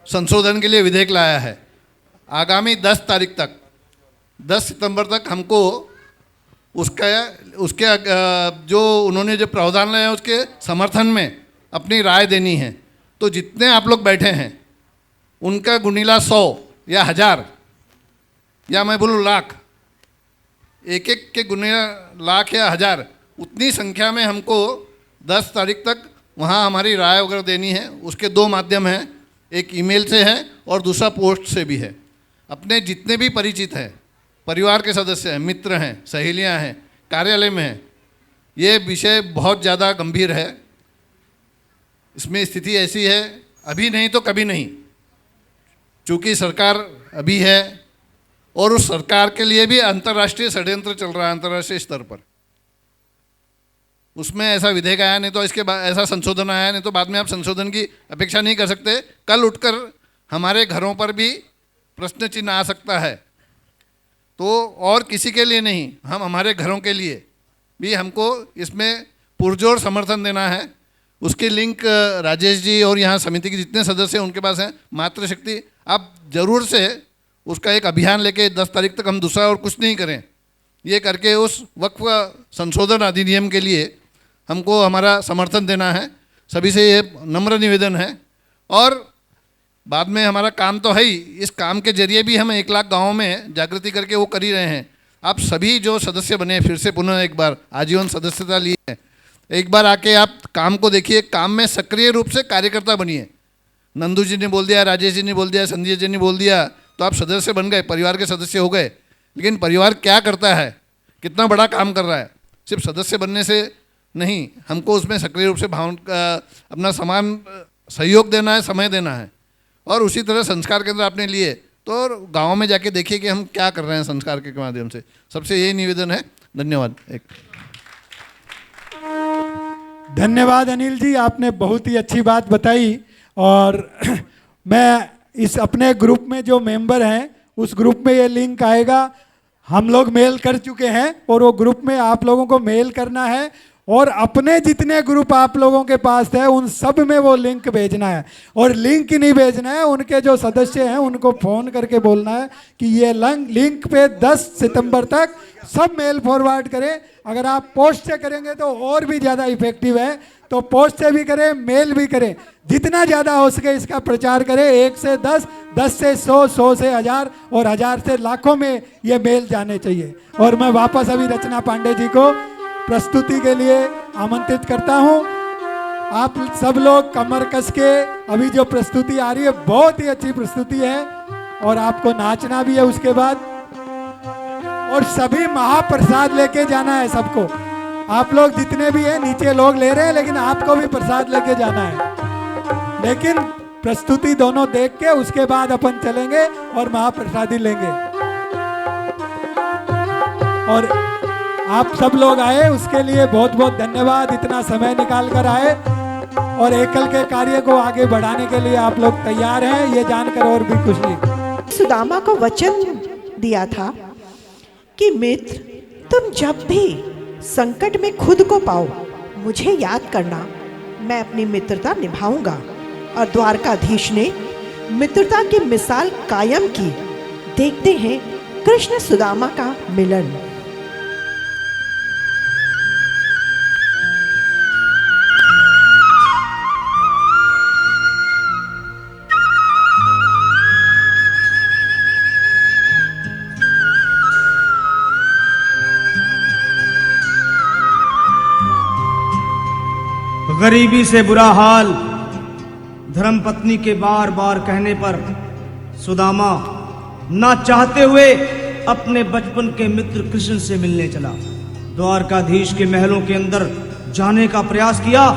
Speaker 8: संशोधन के लिए विधेयक लाया है। आगामी 10 तारीख तक, 10 सितंबर तक हमको उसके जो उन्होंने जो प्रावधान लाए हैं उसके समर्थन में अपनी राय देनी है। तो जितने आप लोग बैठे हैं उनका गुणीला 100 या 1000 या मैं बोलूँ लाख, एक एक के गुणीला लाख या 1000, उतनी संख्या में हमको 10 तारीख तक वहाँ हमारी राय वगैरह देनी है। उसके 2 माध्यम हैं, एक ईमेल से है और दूसरा पोस्ट से भी है। अपने जितने भी परिचित हैं, परिवार के सदस्य हैं, मित्र हैं, सहेलियां हैं, कार्यालय में हैं, ये विषय बहुत ज़्यादा गंभीर है। इसमें स्थिति ऐसी है, अभी नहीं तो कभी नहीं, चूँकि सरकार अभी है और उस सरकार के लिए भी अंतर्राष्ट्रीय षड्यंत्र चल रहा है, अंतर्राष्ट्रीय स्तर पर। उसमें ऐसा विधेयक आया नहीं तो इसके बाद ऐसा संशोधन आया नहीं तो बाद में आप संशोधन की अपेक्षा नहीं कर सकते। कल उठकर हमारे घरों पर भी प्रश्न चिन्ह आ सकता है। तो और किसी के लिए नहीं, हम हमारे घरों के लिए भी हमको इसमें पुरजोर समर्थन देना है। उसकी लिंक राजेश जी और यहाँ समिति के जितने सदस्य हैं उनके पास हैं। मातृशक्ति, आप जरूर से उसका एक अभियान लेके 10 तारीख तक हम दूसरा और कुछ नहीं करें, ये करके उस वक्फ संशोधन अधिनियम के लिए हमको हमारा समर्थन देना है। सभी से ये नम्र निवेदन है। और बाद में हमारा काम तो है ही, इस काम के जरिए भी हम 1 लाख गाँवों में जागृति करके वो कर ही रहे हैं। आप सभी जो सदस्य बने, फिर से पुनः एक बार आजीवन सदस्यता लिए है, एक बार आके आप काम को देखिए, काम में सक्रिय रूप से कार्यकर्ता बनिए। नंदू जी ने बोल दिया, राजेश जी ने बोल दिया, संजय जी ने बोल दिया, तो आप सदस्य बन गए, परिवार के सदस्य हो गए। लेकिन परिवार क्या करता है, कितना बड़ा काम कर रहा है, सिर्फ सदस्य बनने से नहीं, हमको उसमें सक्रिय रूप से अपना समान सहयोग देना है, समय देना है। और उसी तरह संस्कार केंद्र आपने लिए तो गाँव में जाके देखिए कि हम क्या कर रहे हैं संस्कार के माध्यम से। सबसे यही निवेदन है। धन्यवाद।
Speaker 4: धन्यवाद अनिल जी, आपने बहुत ही अच्छी बात बताई। और मैं इस अपने ग्रुप में जो मेंबर हैं उस ग्रुप में ये लिंक आएगा, हम लोग मेल कर चुके हैं और वो ग्रुप में आप लोगों को मेल करना है और अपने जितने ग्रुप आप लोगों के पास है उन सब में वो लिंक भेजना है। और लिंक नहीं भेजना है, उनके जो सदस्य हैं उनको फ़ोन करके बोलना है कि ये लिंक पे 10 सितंबर तक सब मेल फॉरवर्ड करें। अगर आप पोस्ट से करेंगे तो और भी ज़्यादा इफेक्टिव है, तो पोस्ट से भी करें, मेल भी करें, जितना ज़्यादा हो सके इसका प्रचार करें। 1 से 10, 10 से 100, 100 से 1000 और 1000 से लाखों में ये मेल जाने चाहिए। और मैं वापस अभी रचना पांडे जी को प्रस्तुति के लिए आमंत्रित करता हूँ। आप सब लोग कमर कस के, अभी जो प्रस्तुति आ रही है बहुत ही अच्छी प्रस्तुति है और आपको नाचना भी है उसके बाद, और सभी महाप्रसाद लेके जाना है सबको। आप लोग जितने भी हैं, नीचे लोग ले रहे हैं लेकिन आपको भी प्रसाद लेके जाना है। लेकिन प्रस्तुति दोनों देख के उसके बाद अपन चलेंगे और महाप्रसादी लेंगे। और आप सब लोग आए उसके लिए बहुत बहुत धन्यवाद, इतना समय निकाल कर आए और एकल के कार्य को आगे बढ़ाने के लिए आप लोग तैयार हैं, ये जानकर और भी खुशी।
Speaker 1: सुदामा को वचन दिया था कि मित्र, तुम जब भी संकट में खुद को पाओ मुझे याद करना, मैं अपनी मित्रता निभाऊंगा। और द्वारकाधीश ने मित्रता की मिसाल कायम की। देखते हैं कृष्ण सुदामा का मिलन।
Speaker 9: गरीबी से बुरा हाल धर्मपत्नी के बार बार कहने पर सुदामा ना चाहते हुए अपने बचपन के मित्र कृष्ण से मिलने चला। द्वारकाधीश के महलों के अंदर जाने का प्रयास किया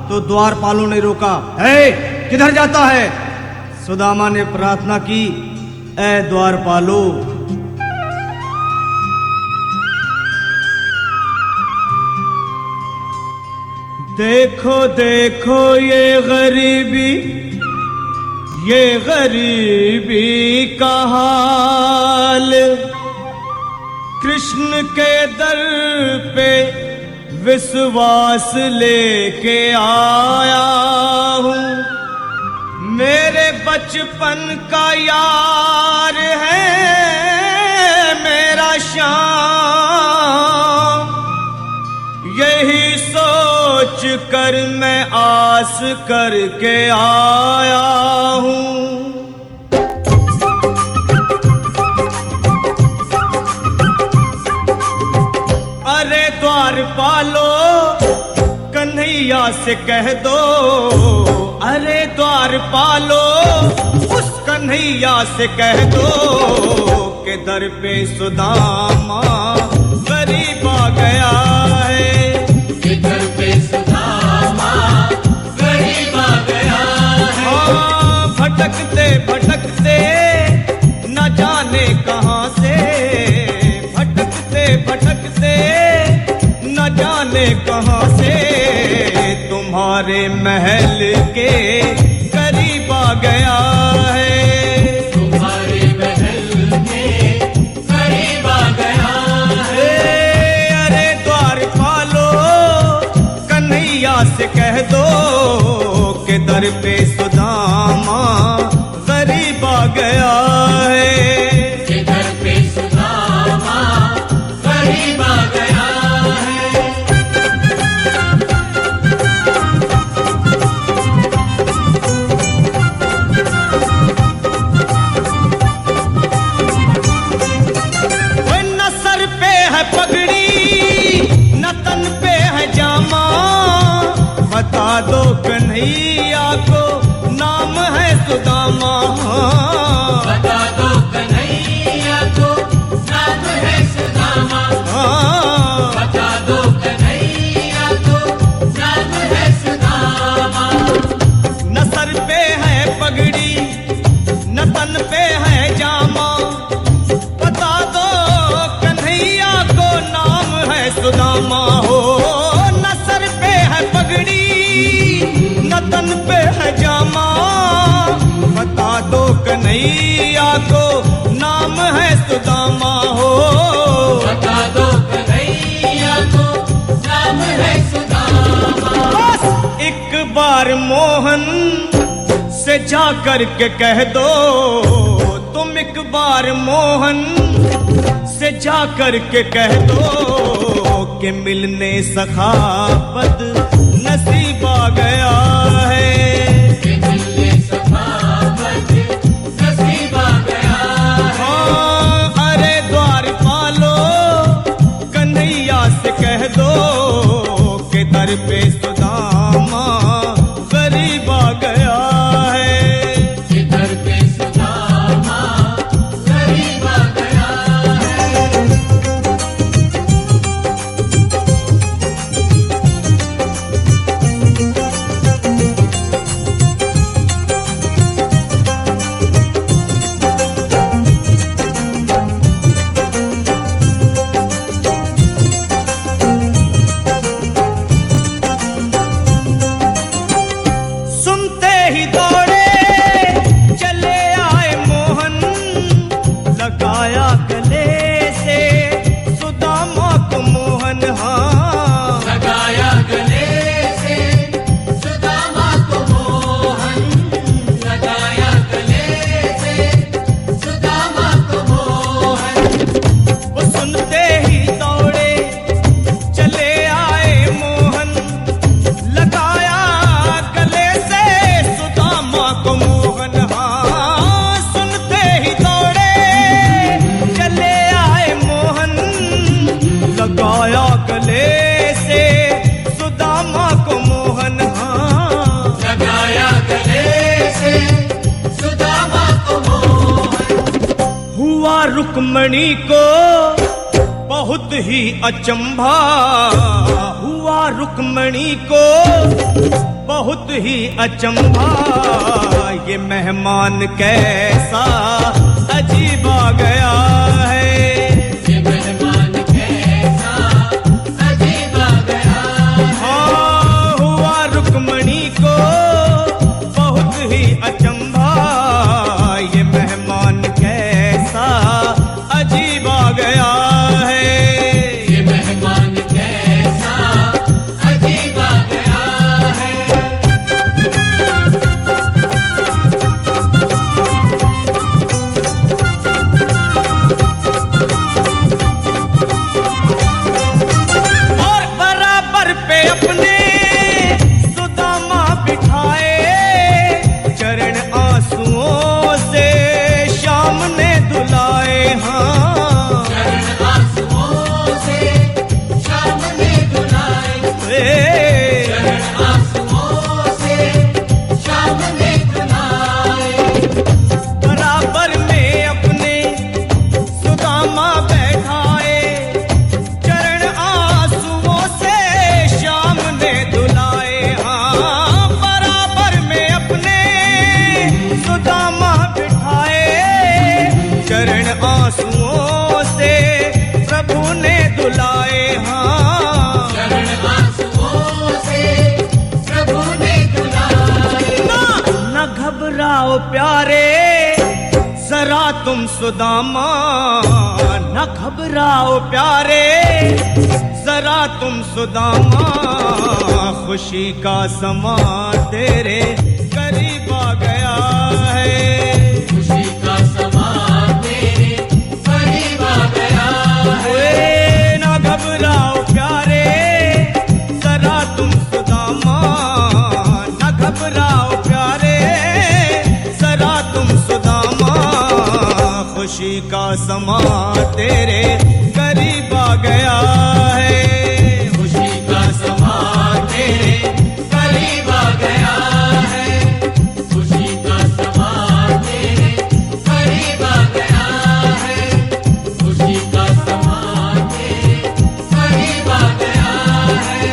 Speaker 9: तो द्वारपालों ने रोका। है किधर जाता है? सुदामा ने प्रार्थना की, ऐ द्वारपालो, देखो देखो ये गरीबी का हाल, कृष्ण के दर पे विश्वास लेके आया हूँ। मेरे बचपन का यार है मेरा श्याम, यही सोच कर मैं आस करके आया हूँ। अरे द्वारपालो कन्हैया से कह दो, अरे द्वारपालो उस कन्हैया से कह दो कि दर पे सुदामा गरीब आ गया है।
Speaker 2: इधर पे सुदामा गरीब आ गया है।
Speaker 9: हाँ, भटकते भटकते न जाने कहाँ से, भटकते भटकते न जाने कहाँ से तुम्हारे महल के करीब आ गया है। से कह दो कि दर पे सुदामा गरीब आ गया है।
Speaker 2: कि दर पे सुदामा गरीब आ गया है।
Speaker 9: न सर पे है पगड़ी न तन पे है जामा, बता दो कन्हैया को नाम है सुदामा।
Speaker 2: बता दो कन्हैया को नाम है सुदामा। बता दो कन्हैया को नाम है सुदामा।
Speaker 9: न सर पे है पगड़ी न तन पे है जामा, बता दो कन्हैया को नाम है सुदामा। हो न सर पे है पगड़ी न तन पे है जामा, बता दो कन्हैया को नाम है सुदामा। हो
Speaker 2: बता दो कन्हैया को नाम है सुदामा।
Speaker 9: बस एक बार मोहन से जा कर के कह दो, तुम एक बार मोहन से जा कर के कह दो कि मिलने सखावत नसीब आ गया है।
Speaker 2: कि मिलने सखावत नसीब आ गया है।
Speaker 9: हाँ, अरे द्वार पालो कन्हैया से कह दो कि दर पे सुदामा गरीब आ गया है।
Speaker 2: कि दर पे सुदामा गरीब आ गया है।
Speaker 9: सुनते ही दौड़े चले आए मोहन, लगाया गले से सुदामा को मोहन। हाँ,
Speaker 2: लगाया गले से सुदामा को मोहन। लगाया गले से सुदामा को मोहन।
Speaker 9: वो सुनते ही दौड़े चले आए मोहन, लगाया गले से सुदामा को मोहन। हाँ, सुनते ही दौड़े चले आए मोहन, लगाया गले से सुदामा को मोहन। हाँ,
Speaker 2: लगाया गले से सुदामा को मोहन।
Speaker 9: हुआ रुक्मणी को बहुत ही अचंभा, हुआ रुक्मणी को बहुत ही अचंभा, ये मेहमान कैसा अजीब आ गया है।
Speaker 2: ये मेहमान कैसा अजीब आ गया है।
Speaker 9: हाँ, हुआ रुक्मणी को बहुत ही अचंभा, ये मेहमान कैसा अजीब आ गया है।
Speaker 2: ये मेहमान कैसा अजीब आ गया है।
Speaker 9: और बराबर पे अपने सुदामा बिठाए, चरण आंसुओं से शाम ने धुलाए। हाँ,
Speaker 2: चरण आंसुओं से शाम ने धुलाए। चरण आंसुओं से शाम ने धुलाए।
Speaker 9: बराबर में अपने सुदामा बैठाए, चरण आंसुओं से शाम ने धुलाए। हाँ, बराबर में अपने सुदामा बिठाए, चरण आंसुओं से प्रभु ने धुलाए। हाँ,
Speaker 2: चरण आंसुओं से प्रभु ने धुलाए।
Speaker 9: न घबराओ प्यारे जरा तुम सुदामा, न घबराओ प्यारे जरा तुम सुदामा, खुशी का समा तेरे करीब आ गया है।
Speaker 2: खुशी का समा तेरे करीब आ गया है।
Speaker 9: ना घबराओ प्यारे जरा तुम सुदामा, ना घबराओ प्यारे जरा तुम सुदामा, खुशी का समा तेरे करीब आ गया है।
Speaker 2: खुशी का समा तेरे करीब आ गया है। खुशी का समा तेरे करीब आ गया है। खुशी का समा तेरे करीब आ गया है।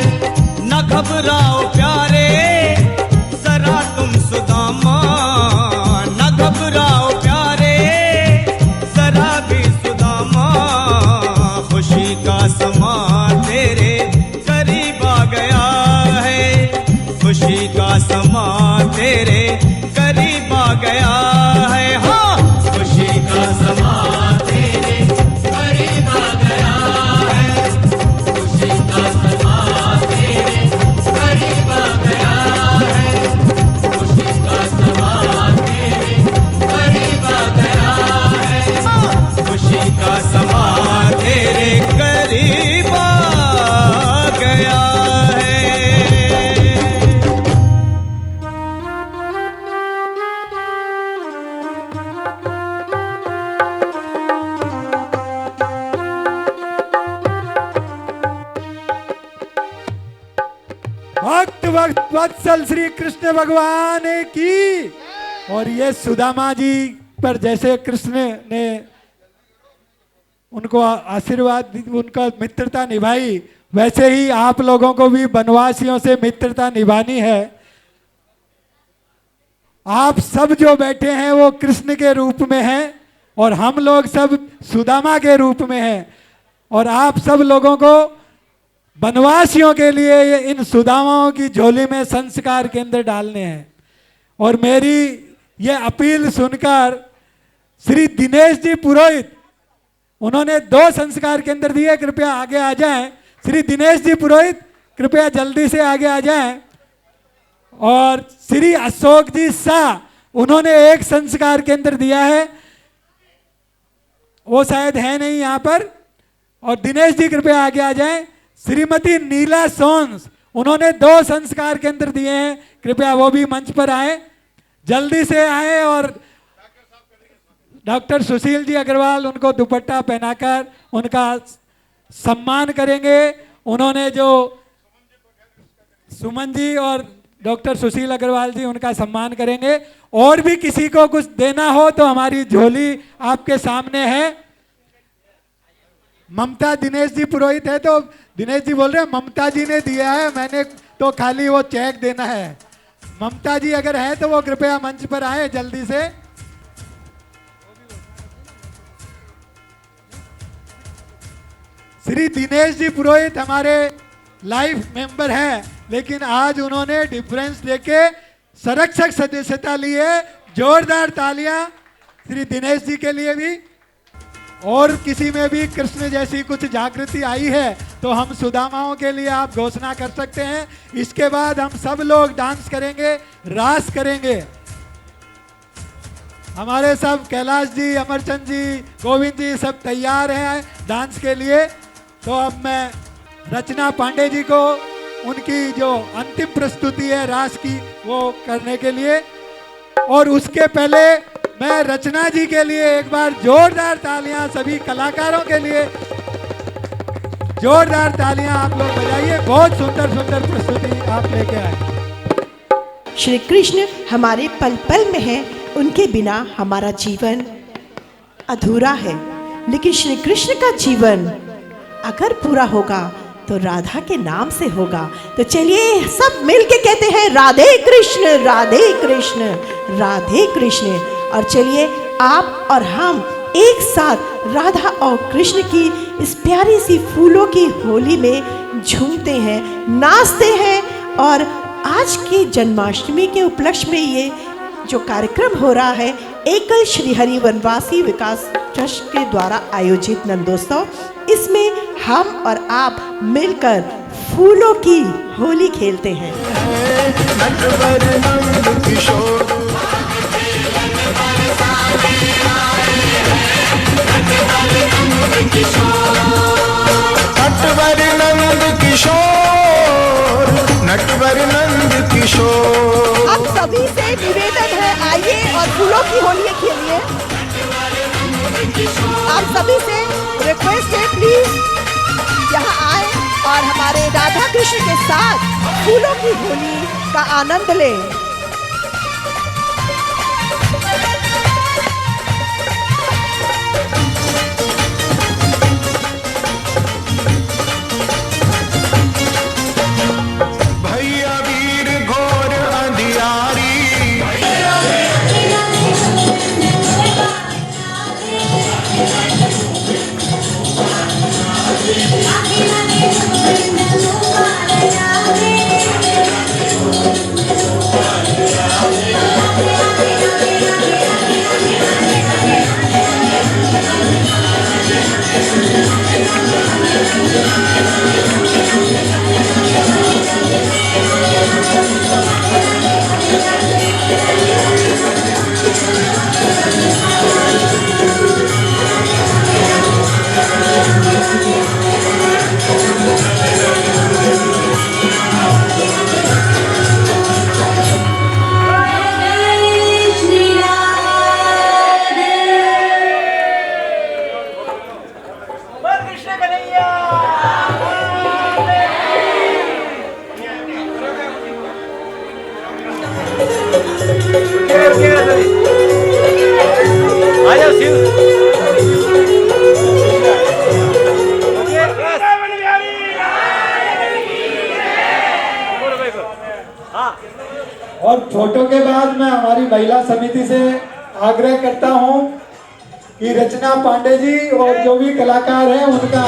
Speaker 9: न घबराओ प्यारे जरा तुम सुदामा, न घबराओ प्यारे जरा भी सुदामा, खुशी का समा तेरे करीब आ गया है। खुशी का समा तेरे करीब आ गया है। हाँ,
Speaker 2: खुशी का समा तेरे करीब आ गया है। खुशी का समा तेरे करीब आ गया है। खुशी का समा तेरे करीब आ गया है।
Speaker 9: खुशी का समा तेरे करीब आ गया है।
Speaker 4: भक्त वक्त वत्सल श्री कृष्ण भगवान की। और ये सुदामा जी पर जैसे कृष्ण ने उनको आशीर्वाद, उनका मित्रता निभाई, वैसे ही आप लोगों को भी वनवासियों से मित्रता निभानी है। आप सब जो बैठे हैं वो कृष्ण के रूप में हैं और हम लोग सब सुदामा के रूप में हैं। और आप सब लोगों को वनवासियों के लिए इन सुदामाओं की झोली में संस्कार केंद्र डालने हैं। और मेरी ये अपील सुनकर श्री दिनेश जी पुरोहित, उन्होंने 2 संस्कार केंद्र दिए, कृपया आगे आ जाएं। श्री दिनेश जी पुरोहित कृपया जल्दी से आगे आ जाएं। और श्री अशोक जी शाह, उन्होंने 1 संस्कार केंद्र दिया है, वो शायद है नहीं यहाँ पर। और दिनेश जी कृपया आगे आ जाएं। श्रीमती नीला सोन्स, उन्होंने 2 संस्कार केंद्र दिए हैं, कृपया वो भी मंच पर आए, जल्दी से आए। और डॉक्टर सुशील जी अग्रवाल, उनको दुपट्टा पहनाकर उनका सम्मान करेंगे। उन्होंने जो सुमन जी और डॉक्टर सुशील अग्रवाल जी, उनका सम्मान करेंगे। और भी किसी को कुछ देना हो तो हमारी झोली आपके सामने है। ममता दिनेश जी पुरोहित है, तो दिनेश जी बोल रहे हैं ममता जी ने दिया है, मैंने तो खाली वो चेक देना है। ममता जी अगर है तो वो कृपया मंच पर आए जल्दी से। श्री दिनेश जी पुरोहित हमारे लाइफ मेंबर हैं, लेकिन आज उन्होंने डिफरेंस लेके संरक्षक सदस्यता ली है। जोरदार तालियां श्री दिनेश जी के लिए भी। और किसी में भी कृष्ण जैसी कुछ जागृति आई है तो हम सुदामाओं के लिए आप घोषणा कर सकते हैं। इसके बाद हम सब लोग डांस करेंगे, रास करेंगे। हमारे सब कैलाश जी, अमरचंद जी, गोविंद जी सब तैयार हैं डांस के लिए। तो अब मैं रचना पांडे जी को उनकी जो अंतिम प्रस्तुति है रास की वो करने के लिए, और उसके पहले मैं रचना जी के लिए एक बार जोरदार तालियां, सभी कलाकारों के लिए जोरदार तालियां आप लोग बजाइए। बहुत सुंदर सुंदर प्रस्तुति आप लेके आए।
Speaker 1: श्री कृष्ण हमारे पल पल में हैं, उनके बिना हमारा जीवन अधूरा है। लेकिन श्री कृष्ण का जीवन अगर पूरा होगा तो राधा के नाम से होगा। तो चलिए सब मिलके कहते हैं राधे कृष्ण राधे कृष्ण राधे कृष्ण। और चलिए आप और हम एक साथ राधा और कृष्ण की इस प्यारी सी फूलों की होली में झूमते हैं, नाचते हैं। और आज की जन्माष्टमी के उपलक्ष्य में ये जो कार्यक्रम हो रहा है एकल श्री हरि वनवासी विकास ट्रस्ट के द्वारा आयोजित नंदोत्सव, इसमें हम और आप मिलकर फूलों की होली खेलते हैं।
Speaker 3: नटवर नंद किशोर नटवर नंद किशोर नटवर नंद किशोर।
Speaker 1: आप सभी से निवेदन है, आइए और फूलों की होली खेलिए। आप सभी से रिक्वेस्ट है, प्लीज यहाँ आए और हमारे राधा कृष्ण के साथ फूलों की होली का आनंद लें।
Speaker 3: भैया वीर घोर अंधियारी
Speaker 4: और फोटो के बाद मैं हमारी महिला समिति से आग्रह करता हूं कि रचना पांडे जी और जो भी कलाकार हैं उनका